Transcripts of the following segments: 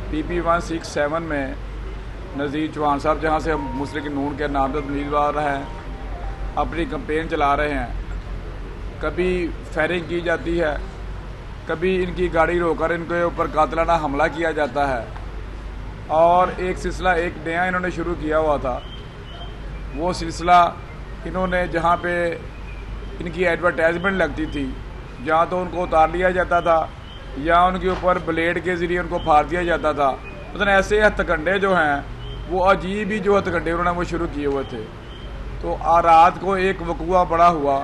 PP 167 में नज़ीर चौहान साहब जहाँ से हम मुस्लिम नून के नामजद उम्मीदवार हैं अपनी कैंपेन चला रहे हैं, कभी फायरिंग की जाती है, कभी इनकी गाड़ी रोककर इनके ऊपर कातिलाना हमला किया जाता है। और एक सिलसिला एक नया इन्होंने शुरू किया हुआ था, वो सिलसिला इन्होंने जहाँ पे इनकी एडवर्टाइजमेंट लगती थी जहाँ तो उनको उतार लिया जाता था या उनके ऊपर ब्लेड के ज़रिए उनको फाड़ दिया जाता था। मतलब ऐसे हथकंडे जो हैं वो अजीब ही जो हथकंडे उन्होंने वो शुरू किए हुए थे। तो रात को एक वक़ुआ बड़ा हुआ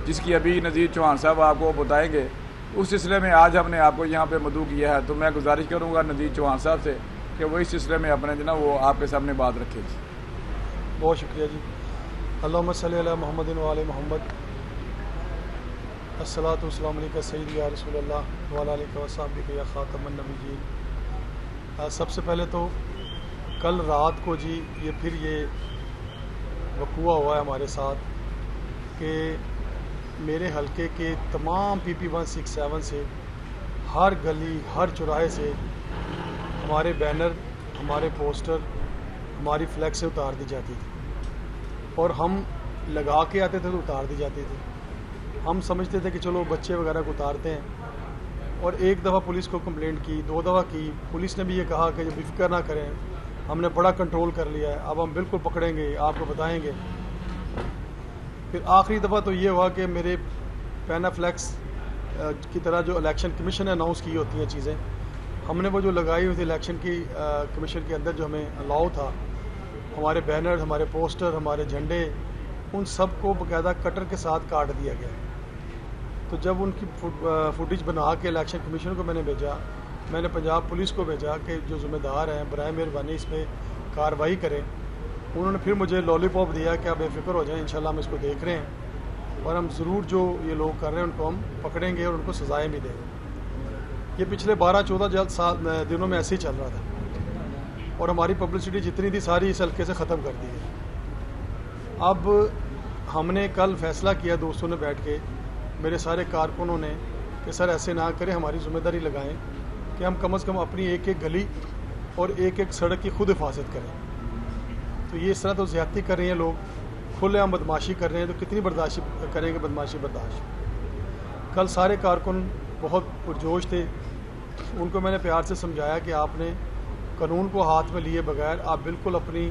जिसकी अभी नज़ीर चौहान साहब आपको बताएंगे। उस सिलसिले में आज हमने आपको यहाँ पे मदऊ किया है, तो मैं गुजारिश करूँगा नज़ीर चौहान साहब से कि वो इस सिलसिले में अपने जो ना वो आपके सामने बात रखे। बहुत शुक्रिया जी। अल्लाहुम्मा सल्ली अला मुहम्मदिन व आले मुहम्मद। अस्सलातु वस्सलामु अलैका सय्यदी या रसूलल्लाह व अला आलिका व सहबिका या खातमन नबिय्यीन। सबसे पहले तो कल रात को जी ये वक़ुआ हुआ है हमारे साथ कि मेरे हलके के तमाम PP 167 से हर गली हर चौराहे से हमारे बैनर, हमारे पोस्टर, हमारी फ्लैग से उतार दी जाती थी और हम लगा के आते थे तो उतार दी जाती थी। हम समझते थे कि चलो बच्चे वगैरह को उतारते हैं। और एक दफ़ा पुलिस को कंप्लेंट की, 2 दफ़ा की, पुलिस ने भी ये कहा कि बेफिक्र ना करें, हमने बड़ा कंट्रोल कर लिया है, अब हम बिल्कुल पकड़ेंगे, आपको बताएंगे। फिर आखिरी दफ़ा तो ये हुआ कि मेरे पैनाफ्लैक्स की तरह जो इलेक्शन कमीशन ने अनाउंस की होती हैं चीज़ें, हमने वो जो लगाई हुई थी इलेक्शन की कमीशन के अंदर जो हमें अलाउ था, हमारे बैनर, हमारे पोस्टर, हमारे झंडे, उन सब को बाकायदा कटर के साथ काट दिया गया। तो जब उनकी फुटेज बना के इलेक्शन कमीशन को मैंने भेजा, मैंने पंजाब पुलिस को भेजा कि जो ज़िम्मेदार हैं बराए मेहरबानी इस पर कार्रवाई करें। उन्होंने फिर मुझे लॉलीपॉप दिया कि आप बेफिक्र हो जाएं, इंशाल्लाह हम इसको देख रहे हैं और हम ज़रूर जो ये लोग कर रहे हैं उनको हम पकड़ेंगे और उनको सज़ाएँ भी देंगे। ये पिछले 12-14 दिनों में ऐसे ही चल रहा था और हमारी पब्लिसिटी जितनी थी सारी इस हल्के से ख़त्म कर दी है। अब हमने कल फैसला किया दोस्तों ने बैठ के, मेरे सारे कारकुनों ने, कि सर ऐसे ना करें, हमारी ज़िम्मेदारी लगाएं कि हम कम से कम अपनी एक एक गली और एक एक सड़क की खुद हिफाजत करें। तो ये इस तरह तो ज़्यादती कर रहे हैं लोग, खुलेआम बदमाशी कर रहे हैं, तो कितनी बर्दाश्त करेंगे बदमाशी बर्दाश्त। कल सारे कारकुन बहुत पुरजोश थे, उनको मैंने प्यार से समझाया कि आपने कानून को हाथ में लिए बगैर आप बिल्कुल अपनी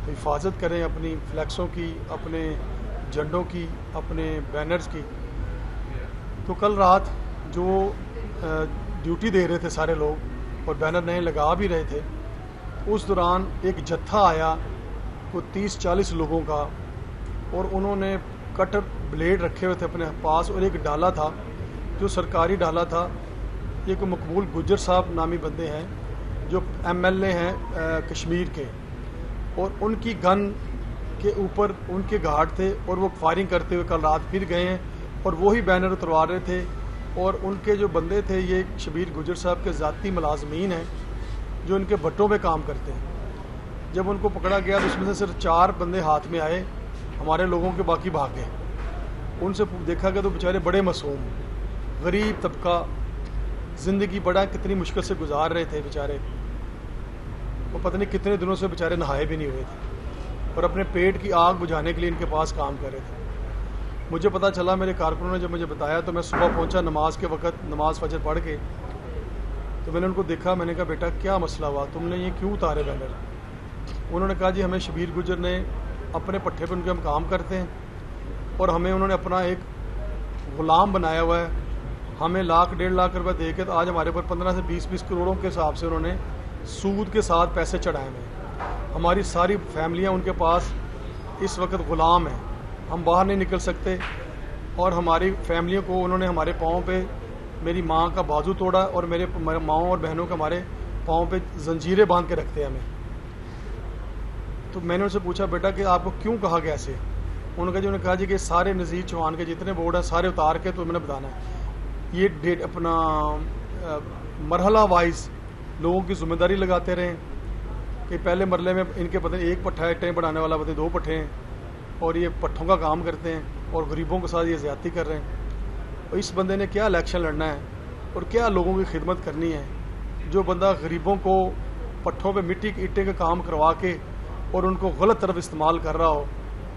हिफाजत करें, अपनी फ्लैक्सों की, अपने झंडों की, अपने बैनर्स की। तो कल रात जो ड्यूटी दे रहे थे सारे लोग और बैनर नए लगा भी रहे थे, उस दौरान एक जत्था आया को 30-40 लोगों का, और उन्होंने कटर ब्लेड रखे हुए थे अपने पास और एक डाला था जो सरकारी डाला था। एक मकबूल गुज्जर साहब नामी बंदे हैं जो MLA हैं कश्मीर के, और उनकी गन के ऊपर उनके गार्ड थे और वो फायरिंग करते हुए कल रात फिर गए हैं और वही बैनर उतरवा रहे थे। और उनके जो बंदे थे ये शबीर गुज्जर साहब के ज़ाती मुलाजमीन हैं जो इनके भट्टों पे काम करते हैं। जब उनको पकड़ा गया तो उसमें से सिर्फ 4 बंदे हाथ में आए, हमारे लोगों के बाकी भाग गए। उनसे देखा गया तो बेचारे बड़े मासूम, गरीब तबका, ज़िंदगी बड़ा कितनी मुश्किल से गुजार रहे थे बेचारे, वो पता नहीं कितने दिनों से बेचारे नहाए भी नहीं हुए थे और अपने पेट की आग बुझाने के लिए इनके पास काम कर रहे थे। मुझे पता चला, मेरे कारकुनों ने जब मुझे बताया तो मैं सुबह पहुंचा नमाज के वक्त, नमाज फजर पढ़ के, तो मैंने उनको देखा, मैंने कहा बेटा क्या मसला हुआ, तुमने ये क्यों उतारे बैनर? उन्होंने कहा जी हमें शबीर गुज्जर ने अपने पट्टे पर उनके हम काम करते हैं और हमें उन्होंने अपना एक ग़ुलाम बनाया हुआ है, हमें 1-1.5 लाख रुपये दे के तो आज हमारे ऊपर 15 से 20 करोड़ों के हिसाब से उन्होंने सूद के साथ पैसे चढ़ाए हुए। हमारी सारी फैमिलियाँ उनके पास इस वक्त ग़ुलाम हैं, हम बाहर नहीं निकल सकते और हमारी फैमिलियों को उन्होंने हमारे पाँव पे, मेरी माँ का बाजू तोड़ा और मेरे माँओं और बहनों के हमारे पाँव पे जंजीरें बांध के रखते हैं हमें। तो मैंने उनसे पूछा बेटा कि आपको क्यों कहा गया ऐसे? उन्होंने कहा जी कि सारे नज़ीर चौहान के जितने बोर्ड हैं सारे उतार के तो मैंने बताना है। ये डेट अपना मरहला वाइज लोगों की जिम्मेदारी लगाते रहें कि पहले मरले में इनके पता नहीं 1 पट्ठा इटें बढ़ाने वाला, पता 2 पट्ठे हैं और ये पट्ठों का काम करते हैं और गरीबों के साथ ये ज़्यादती कर रहे हैं। और इस बंदे ने क्या इलेक्शन लड़ना है और क्या लोगों की खिदमत करनी है? जो बंदा गरीबों को पट्ठों पे मिट्टी की ईंटें का काम करवा के और उनको गलत तरफ इस्तेमाल कर रहा हो,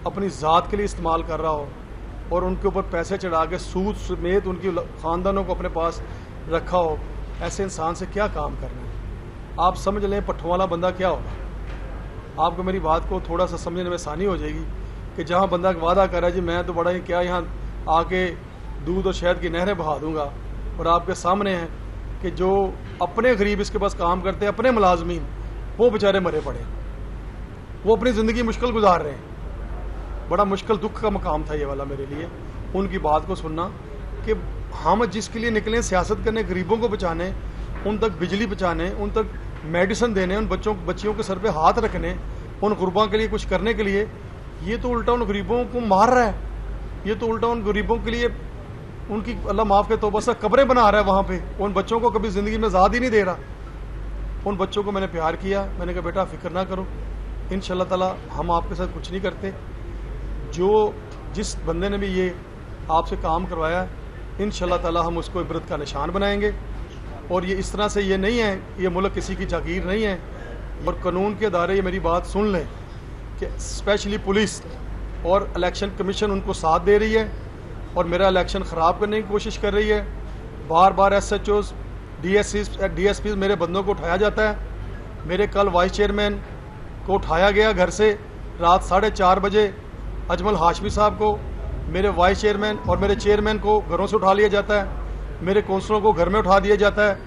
अपनी ज़ात के लिए इस्तेमाल कर रहा हो और उनके ऊपर पैसे चढ़ा के सूद समेत उनकी ख़ानदानों को अपने पास रखा हो, ऐसे इंसान से क्या काम करना है? आप समझ लें पट्ठों वाला बंदा क्या होगा। आपको मेरी बात को थोड़ा सा समझने में आसानी हो जाएगी कि जहाँ बंदा वादा कर रहा है जी मैं तो बड़ा ही क्या यहाँ आके दूध और शहद की नहरें बहा दूंगा, और आपके सामने है कि जो अपने गरीब इसके पास काम करते हैं, अपने मुलाजमीन, वो बेचारे मरे पड़े, वो अपनी ज़िंदगी मुश्किल गुजार रहे हैं। बड़ा मुश्किल दुख का मकाम था ये वाला मेरे लिए, उनकी बात को सुनना कि हम जिसके लिए निकले सियासत करने, गरीबों को बचाने, उन तक बिजली पहुँचाने, उन तक मेडिसिन देने, उन बच्चियों के सर पे हाथ रखने, उन गुरबा के लिए कुछ करने के लिए, ये तो उल्टा उन गरीबों को मार रहा है। ये तो उल्टा उन गरीबों के लिए उनकी अल्लाह माफ़ के तौबा से कब्रें बना रहा है वहाँ पे। उन बच्चों को कभी ज़िंदगी में ज़ाद ही नहीं दे रहा। उन बच्चों को मैंने प्यार किया, मैंने कहा बेटा फ़िक्र ना करो, इंशाअल्लाह ताला हम आपके साथ कुछ नहीं करते। जिस बंदे ने भी ये आपसे काम करवाया, इंशाअल्लाह ताला हम उसको इबरत का निशान बनाएंगे। और ये इस तरह से ये नहीं है, ये मुल्क किसी की जागीर नहीं है। और कानून के अदारे ये मेरी बात सुन लें कि स्पेशली पुलिस और इलेक्शन कमीशन उनको साथ दे रही है और मेरा इलेक्शन ख़राब करने की कोशिश कर रही है। बार बार SHOs, DSPs मेरे बंदों को उठाया जाता है। मेरे कल वाइस चेयरमैन को उठाया गया घर से रात 4:30 बजे, अजमल हाशमी साहब को, मेरे वाइस चेयरमैन और मेरे चेयरमैन को घरों से उठा लिया जाता है, मेरे कौंसलरों को घर में उठा दिया जाता है।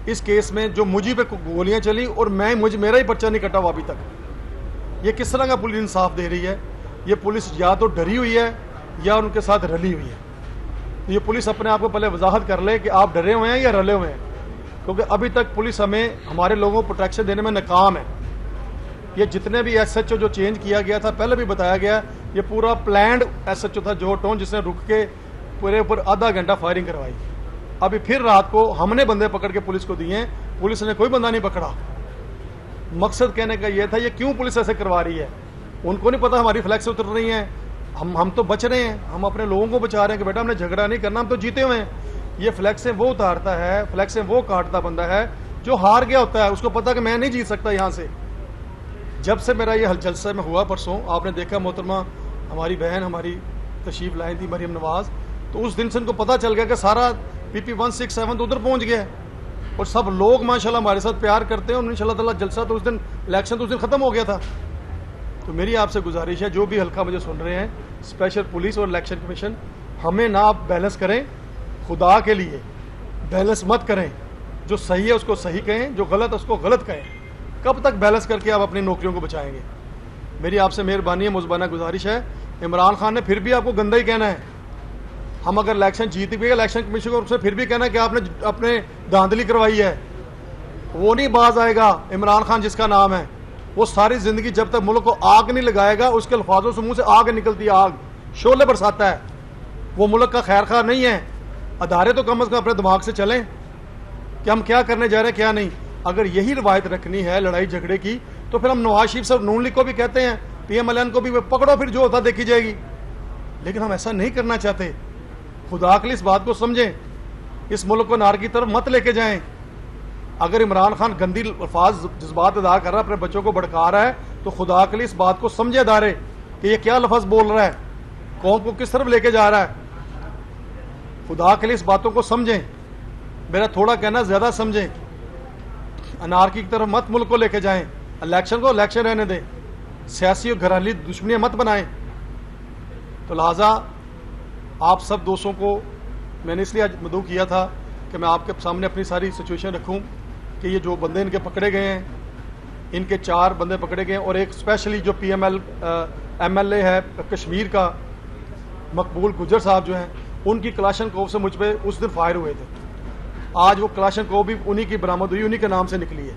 इस केस में जो मुझी पे गोलियां चली और मेरा ही पर्चा नहीं कटा हुआ अभी तक। ये किस तरह का पुलिस इंसाफ दे रही है? ये पुलिस या तो डरी हुई है या उनके साथ रली हुई है। ये पुलिस अपने आप को पहले वजाहत कर ले कि आप डरे हुए हैं या रले हुए हैं, क्योंकि अभी तक पुलिस हमारे लोगों को प्रोटेक्शन देने में नाकाम है। ये जितने भी SHO जो चेंज किया गया था, पहले भी बताया गया, ये पूरा प्लान्ड SHO था जो टोन, जिसने रुक के पूरे ऊपर आधा घंटा फायरिंग करवाई। अभी फिर रात को हमने बंदे पकड़ के पुलिस को दिए, पुलिस ने कोई बंदा नहीं पकड़ा। मकसद कहने का ये था, ये क्यों पुलिस ऐसे करवा रही है? उनको नहीं पता हमारी फ्लैग से उतर रही है। हम तो बच रहे हैं, हम अपने लोगों को बचा रहे हैं कि बेटा हमने झगड़ा नहीं करना, हम तो जीते हुए हैं। ये फ्लैग से वो उतारता है, फ्लैग से वो काटता बंदा है जो हार गया होता है, उसको पता कि मैं नहीं जीत सकता यहाँ से। जब से मेरा ये जलसा में हुआ परसों, आपने देखा मोहतरमा हमारी बहन हमारी तशरीफ लाई थी मरियम नवाज, तो उस दिन से उनको पता चल गया कि सारा PP 167 तो उधर पहुँच गया और सब लोग माशाल्लाह हमारे साथ प्यार करते हैं। और इंशाल्लाह ताला जलसा तो उस दिन, इलेक्शन तो उस दिन ख़त्म हो गया था। तो मेरी आपसे गुजारिश है, जो भी हल्का मुझे सुन रहे हैं, स्पेशल पुलिस और इलेक्शन कमीशन, हमें ना आप बैलेंस करें, खुदा के लिए बैलेंस मत करें। जो सही है उसको सही कहें, जो गलत है उसको गलत कहें। कब तक बैलेंस करके आप अपनी नौकरियों को बचाएंगे? मेरी आपसे मेहरबानी है, मुज़बाना गुजारिश है, इमरान खान ने फिर भी आपको गंदा ही कहना है। हम अगर इलेक्शन जीत गए, इलेक्शन कमीशन को उससे फिर भी कहना है कि आपने अपने धांधली करवाई है। वो नहीं बाज आएगा। इमरान खान जिसका नाम है, वो सारी जिंदगी जब तक मुल्क को आग नहीं लगाएगा, उसके अल्फाजों से मुंह से आग निकलती है, आग शोले बरसाता है। वो मुल्क का खैर खा नहीं है। अदारे तो कम अज कम अपने दिमाग से चलें कि हम क्या करने जा रहे हैं, क्या नहीं। अगर यही रवायत रखनी है लड़ाई झगड़े की, तो फिर हम नवाज शरीफ साहब नून लीग को भी कहते हैं, PMLN को भी पकड़ो, फिर जो होता देखी जाएगी। लेकिन हम ऐसा नहीं करना चाहते। खुदा के लिए इस बात को समझें, इस मुल्क को नार की तरफ मत लेके जाएं। अगर इमरान खान गंदी अल्फाज जज्बात अदा कर रहा है, अपने बच्चों को भड़का रहा है, तो खुदा के लिए इस बात को समझे अदारे कि ये क्या लफ्ज बोल रहा है, कौम को किस तरफ लेके जा रहा है। खुदा के लिए इस बातों को समझें। मेरा थोड़ा कहना ज्यादा समझें। अनारकी की तरफ मत मुल्क को लेके जाएं। इलेक्शन को इलेक्शन रहने दें, सियासी और घरानी दुश्मनियां मत बनाएं। तो लिहाजा आप सब दोस्तों को मैंने इसलिए आज मदऊ किया था कि मैं आपके सामने अपनी सारी सिचुएशन रखूं कि ये जो बंदे इनके पकड़े गए हैं, इनके 4 बंदे पकड़े गए हैं और एक स्पेशली जो MLA है कश्मीर का मकबूल गुजर साहब जो हैं, उनकी कलाशनकोव से मुझ पर उस दिन फायर हुए थे। आज वो कलाशनकोव भी उन्हीं की बरामद हुई, उन्हीं के नाम से निकली है।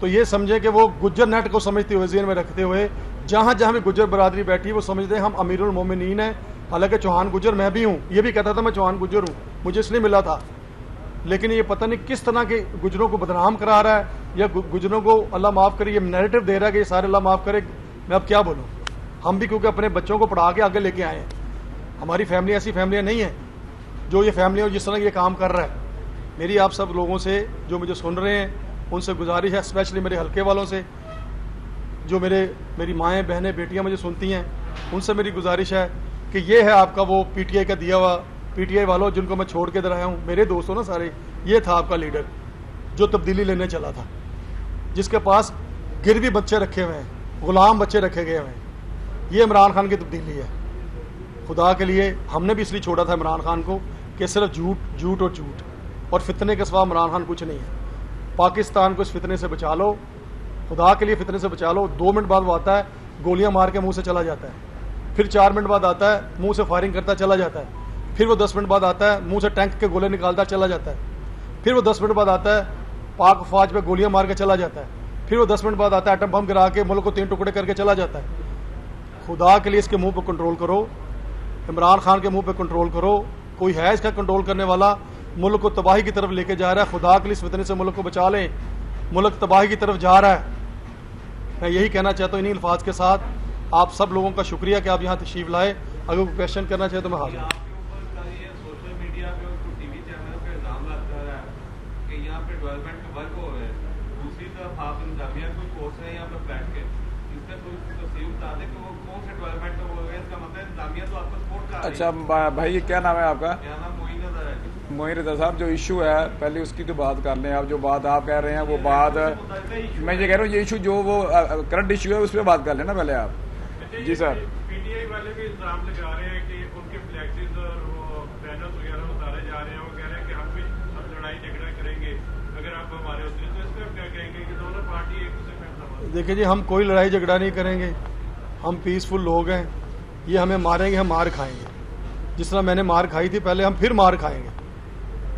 तो ये समझे कि वो गुज्जर नेट को समझते हुए, ज़हन में रखते हुए, जहाँ जहाँ भी गुज्जर बरादरी बैठी, वो समझते हैं हम अमीरुल मोमिनीन हैं। हालांकि चौहान गुज्जर मैं भी हूँ, ये भी कहता था मैं चौहान गुज्जर हूँ, मुझे इसलिए मिला था। लेकिन ये पता नहीं किस तरह के गुजरों को बदनाम करा रहा है, या गुजरों को अल्लाह माफ़ करे ये नैरेटिव दे रहा है कि ये सारे अल्लाह माफ़ करे। मैं अब क्या बोलूँ? हम भी क्योंकि अपने बच्चों को पढ़ा के आगे लेके आए हैं। हमारी फैमिली ऐसी फैमिलियाँ नहीं है जो ये फैमिली और जिस तरह ये काम कर रहा है। मेरी आप सब लोगों से जो मुझे सुन रहे हैं, उनसे गुजारिश है, स्पेशली मेरे हल्के वालों से, जो मेरी माएँ बहनें बेटियाँ मुझे सुनती हैं, उनसे मेरी गुजारिश है कि ये है आपका वो पीटीआई का दिया हुआ, पीटीआई वालों जिनको मैं छोड़ के इधर आया हूँ, मेरे दोस्तों ना सारे, ये था आपका लीडर जो तब्दीली लेने चला था, जिसके पास गिरवी बच्चे रखे हुए हैं, गुलाम बच्चे रखे गए हैं। ये इमरान खान की तब्दीली है। खुदा के लिए हमने भी इसलिए छोड़ा था इमरान खान को कि सिर्फ झूठ और फितने के सिवा इमरान खान कुछ नहीं है। पाकिस्तान को इस फितने से बचा लो, खुदा के लिए फितने से बचा लो। 2 मिनट बाद वो आता है, गोलियां मार के मुंह से चला जाता है, फिर 4 मिनट बाद आता है, मुंह से फायरिंग करता चला जाता है, फिर वो 10 मिनट बाद आता है, मुंह से टैंक के गोले निकालता चला जाता है, फिर वो 10 मिनट बाद आता है, पाक फौज पे गोलियां मार के चला जाता है, फिर वो 10 मिनट बाद आता है, एटम बम गिरा के मुल्क को 3 टुकड़े करके चला जाता है। खुदा के लिए इसके मुंह पे कंट्रोल करो, इमरान खान के मुंह पे कंट्रोल करो। कोई है इसका कंट्रोल करने वाला? मुल्क को तबाही की तरफ लेके जा रहा है। खुदा के लिए इस फितने से मुल्क को बचा लें, मुल्क तबाही की तरफ जा रहा है। मैं यही कहना चाहता हूँ इन्हीं अल्फाज के साथ। आप सब लोगों का शुक्रिया कि आप यहाँ तशरीफ लाए। अगर कोई क्वेश्चन करना चाहे तो मैं हाजिर हूँ। सोशल मीडिया पे और टीवी चैनल पे इल्जाम लगता है कि यहाँ पे डेवलपमेंट का वर्क हो रहा है, दूसरी तरफ आप इंतजामिया कोई कोर्स है यहाँ पे बैठ के, इसका कोई तफसील बता दें कि वो कौन से डेवलपमेंट हो रहा है। इसका मतलब इंतजामिया तो आपको सपोर्ट कर रही है। अच्छा भाई, ये क्या नाम है आपका? मेरा नाम मोइन रजा है। मोइन रजा साहब, जो इशू है पहले उसकी तो बात कर लें। आप जो बात आप कह रहे हैं वो बात, मैं ये कह रहा हूँ ये इशू जो वो करंट इशू है उस पर बात कर लेना पहले आप। जी सर। पीटीआई वाले भी इल्जाम लगा रहे हैं कि उनके फ्लैक्सेस और वो बैनर्स वगैरह उतारे जा रहे हैं। वो कह रहे हैं कि हम भी अब लड़ाई झगड़ा करेंगे अगर आप हमारे होते हैं। तो इस पर आप क्या कहेंगे कि दोनों पार्टी एक दूसरे में? देखिए जी, हम कोई लड़ाई झगड़ा नहीं करेंगे, हम पीसफुल लोग हैं। ये हमें मारेंगे, हम मार खाएंगे। जिस तरह मैंने मार खाई थी पहले, हम फिर मार खाएंगे।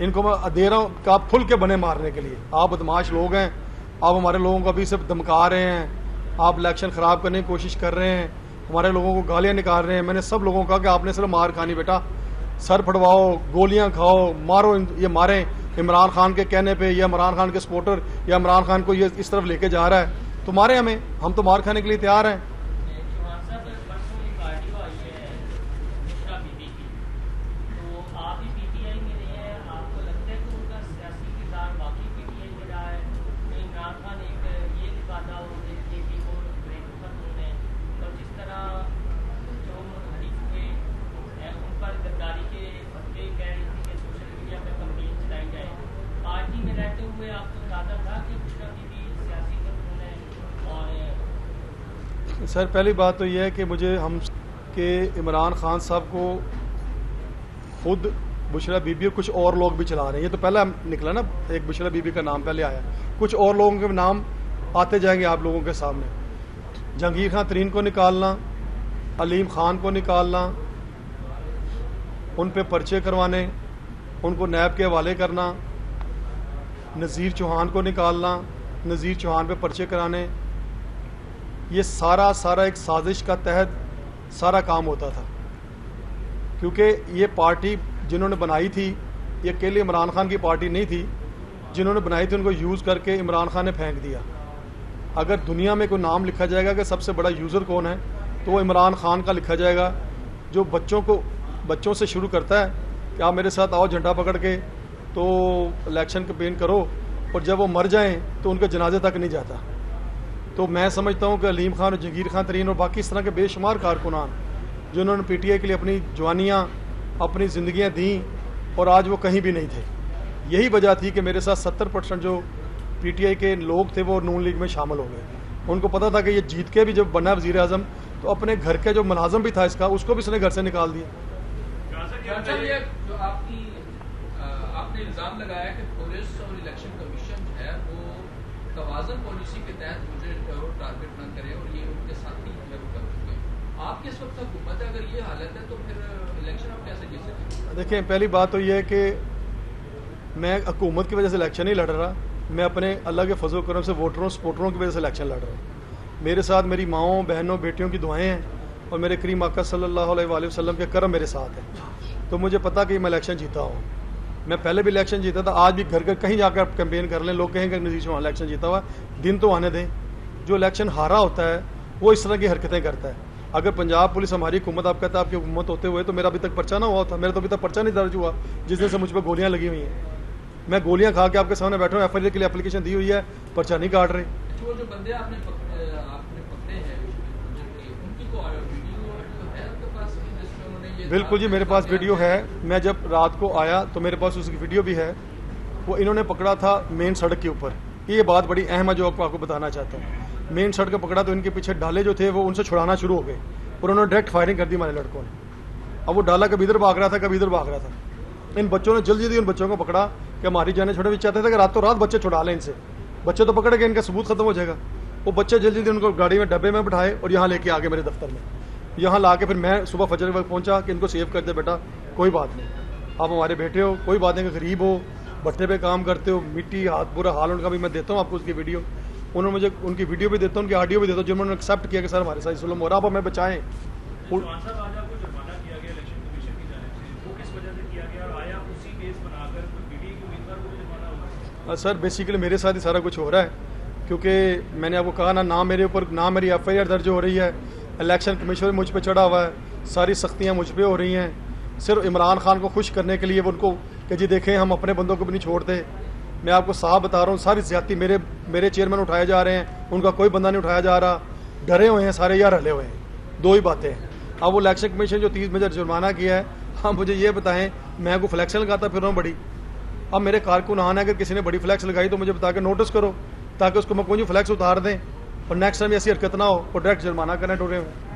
इनको मैं दे रहा हूँ कि आप खुल के बने मारने के लिए। आप बदमाश लोग हैं, आप हमारे लोगों को अभी सिर्फ धमका रहे हैं, आप इलेक्शन ख़राब करने की कोशिश कर रहे हैं, हमारे लोगों को गालियाँ निकाल रहे हैं। मैंने सब लोगों को कहा कि आपने सिर्फ मार खानी बेटा, सर फटवाओ, गोलियाँ खाओ, मारो। ये मारें इमरान खान के कहने पे, या इमरान खान के सपोर्टर या इमरान खान को ये इस तरफ लेके जा रहा है तो मारे हमें, हम तो मार खाने के लिए तैयार हैं। सर पहली बात तो यह है कि मुझे हम के इमरान खान साहब को खुद बुशरा बीबी और कुछ और लोग भी चला रहे हैं। ये तो पहला निकला ना, एक बुशरा बीबी का नाम पहले आया, कुछ और लोगों के नाम आते जाएंगे आप लोगों के सामने। जहांगीर खान तरीन को निकालना, अलीम खान को निकालना, उन पे पर्चे करवाने, उनको नैब के हवाले करना, नज़ीर चौहान को निकालना, नज़ीर चौहान पे पर्चे कराने, ये सारा एक साजिश का तहत सारा काम होता था। क्योंकि ये पार्टी जिन्होंने बनाई थी, ये अकेले इमरान खान की पार्टी नहीं थी। जिन्होंने बनाई थी उनको यूज़ करके इमरान खान ने फेंक दिया। अगर दुनिया में कोई नाम लिखा जाएगा कि सबसे बड़ा यूज़र कौन है तो वो इमरान खान का लिखा जाएगा, जो बच्चों से शुरू करता है कि आप मेरे साथ आओ झंडा पकड़ के तो इलेक्शन कैंपेन करो, और जब वो मर जाएं तो उनके जनाजे तक नहीं जाता। तो मैं समझता हूँ कि अलीम खान और जहांगीर खान तरीन और बाकी इस तरह के बेशुमार कारकुनान जिन्होंने पीटीआई के लिए अपनी जवानियाँ, अपनी ज़िंदगियाँ दी और आज वो कहीं भी नहीं थे। यही वजह थी कि मेरे साथ 70% जो पीटीआई के लोग थे वो नून लीग में शामिल हो गए। उनको पता था कि ये जीत के भी जब बना वज़ीर आज़म तो अपने घर के जो मुलाजम भी था इसका, उसको भी इसने घर से निकाल दिया। जो आपने इल्ज़ाम लगाया कि पुलिस और इलेक्शन कमीशन जो है वो तवाज़ुन पॉलिसी के तहत मुझे टारगेट न करे और ये उनके साथ ही कर चुके। आपकी इस वक्त हुकूमत है, अगर ये हालत है तो फिर इलेक्शन आप कैसे जीत सकते? देखिए, पहली बात तो ये है कि मैं हुकूमत की वजह से इलेक्शन नहीं लड़ रहा, मैं अपने अल्लाह के फजल करम से वोटरों सपोर्टरों की वजह से इलेक्शन लड़ रहा हूँ। मेरे साथ मेरी माओं, बहनों, बेटियों की दुआएं हैं और मेरे करीम आका सल्लल्लाहु अलैहि वसल्लम के करम मेरे साथ हैं। तो मुझे पता कि मैं इलेक्शन जीता हूँ। मैं पहले भी इलेक्शन जीता था, आज भी घर कहीं जाकर कैंपेन कर लें, लोग कहेंगे नज़ीर चौहान इलेक्शन जीता हुआ। दिन तो आने दें। जो इलेक्शन हारा होता है वो इस तरह की हरकतें करता है। अगर पंजाब पुलिस हमारी हुकूमत, आप कहते हैं आपकी हुकूमत होते हुए तो मेरा अभी तक पर्चा ना हुआ था। मेरा तो अभी तक पर्चा नहीं दर्ज हुआ जिस दिन से मुझ पर गोलियां लगी हुई हैं। मैं गोलियां खा के आपके सामने बैठा हूँ, FIR के लिए एप्लीकेशन दी हुई है, पर्चा नहीं काट रहे। वो जो बंदे आपने पकड़े हैं उनकी को वीडियो है आपके पास जिसमें उन्होंने ये बिल्कुल जी, मेरे पास वीडियो है। मैं जब रात को आया तो मेरे पास उसकी वीडियो भी है। वो इन्होंने पकड़ा था मेन सड़क के ऊपर। ये बात बड़ी अहम है जो आपको बताना चाहता हूँ। मेन सड़क पर पकड़ा तो इनके पीछे डाले जो थे वो उनसे छुड़ाना शुरू हो गए और उन्होंने डायरेक्ट फायरिंग कर दी हमारे लड़कों ने। अब वो डाला कभी इधर भाग रहा था, कभी इधर भाग रहा था। इन बच्चों ने जल्दी उन बच्चों को पकड़ा कि हमारी जाने छोड़े। भी चाहते थे कि रातों रात बच्चे छुड़ा लें इनसे, बच्चे तो पकड़ के इनका सबूत खत्म हो जाएगा। वो बच्चे जल्दी उनको गाड़ी में डब्बे में बिठाए और यहाँ लेके आ गए मेरे दफ्तर में। यहाँ ला के फिर मैं सुबह फजर के वक्त पहुँचा कि इनको सेव कर दे बेटा, कोई बात नहीं, आप हमारे बेटे हो, कोई बात नहीं, गरीब हो, भट्टे पे काम करते हो, मिट्टी हाथ बुरा हाल उनका भी मैं देता हूँ आपको उसकी वीडियो। उन्होंने मुझे उनकी वीडियो भी देता हूँ, उनकी ऑडियो भी देता हूँ, जिन्होंने एक्सेप्ट किया कि सर हमारे साथ जुल्म हो रहा, आप हमें बचाएं। सर बेसिकली मेरे साथ ही सारा कुछ हो रहा है, क्योंकि मैंने आपको कहा ना मेरे ऊपर ना मेरी FIR दर्ज हो रही है, इलेक्शन कमीशन मुझ पे चढ़ा हुआ है, सारी सख्तियां मुझ पे हो रही हैं सिर्फ इमरान खान को खुश करने के लिए। उनको कि जी देखें हम अपने बंदों को भी नहीं छोड़ते। मैं आपको साफ बता रहा हूँ, सारी ज्यादती मेरे चेयरमैन उठाए जा रहे हैं, उनका कोई बंदा नहीं उठाया जा रहा। डरे हुए हैं सारे या रले हुए हैं, दो ही बातें हैं। अब वो इलेक्शन कमीशन जो 30 मेजर जुर्माना किया है, हम मुझे ये बताएं मैं को फ्लैक्स लगाता फिर रहा हूँ बड़ी। अब मेरे कारकुनान है, अगर किसी ने बड़ी फ्लैक्स लगाई तो मुझे बता के नोटिस करो ताकि उसको मैं कोई फ्लैक्स उतार दें और नेक्स्ट टाइम ऐसी हरकत ना हो और डायरेक्ट जुर्माना करने डरे हुए।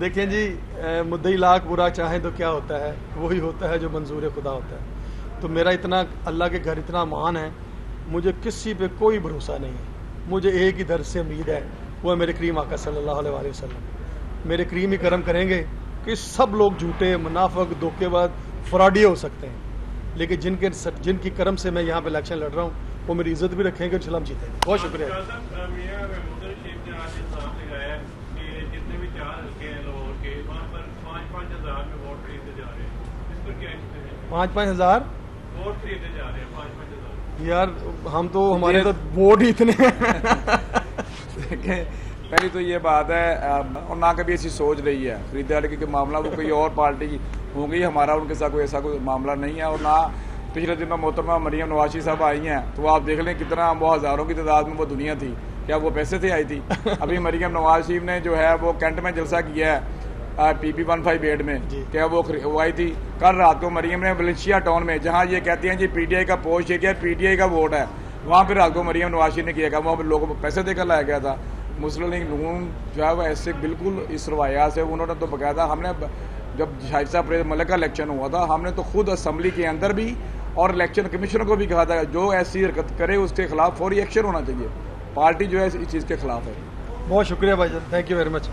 देखें जी, मुद्दई लाख बुरा चाहे तो क्या होता है, वही होता है जो मंजूर खुदा होता है। तो मेरा इतना अल्लाह के घर इतना मान है, मुझे किसी पे कोई भरोसा नहीं है। मुझे एक ही दर से उम्मीद है, वो है मेरे करीम आका सल्लल्लाहु अलैहि वसल्लम। मेरे करीम ही करम करेंगे कि सब लोग झूठे, मुनाफिक, धोखेबाज, फ्रॉडी हो सकते हैं, लेकिन जिनकी करम से मैं यहाँ पे इलेक्शन लड़ रहा हूँ वो मेरी इज्जत भी रखेंगे और सलाम जीतेंगे। बहुत शुक्रिया। पाँच हजार वोट खरीदे जा रहे हैं, 5,000 यार हम तो हमारे तो वोट ही इतने देखें, पहली तो ये बात है और ना कभी ऐसी सोच रही है खरीदारी के मामला, वो कोई और पार्टी होंगी, हमारा उनके साथ कोई ऐसा कोई मामला नहीं है। और ना पिछले दिनों मोहतरमा मरियम नवाज साहब आई हैं, तो आप देख लें कितना वो हज़ारों की तादाद में वो दुनिया थी, क्या वो पैसे से आई थी? अभी मरियम नवाज शरीफ ने जो है वो कैंट में जलसा किया है PP 158 में, क्या वो आई थी? कल रात को मरियम ने वलेंशिया टाउन में, जहाँ ये कहते हैं जी PTI का पोस्ट एरिया PTI का वोट है, वहाँ पर रात को मरियम नवाज शरीफ ने किया, वहाँ पर लोगों को पैसे देकर लाया गया था। मुस्लिम लीग नून जो है वो ऐसे बिल्कुल इस रवाया से उन्होंने तो बकायदा, हमने जब शाहिद साहब मलिक का इलेक्शन हुआ था, हमने तो खुद असम्बली के अंदर भी और इलेक्शन कमीशन को भी कहा था जो ऐसी हरकत करे उसके खिलाफ फौरी एक्शन होना चाहिए। पार्टी जो है इस चीज़ के खिलाफ है। बहुत शुक्रिया भाईजान, थैंक यू वेरी मच।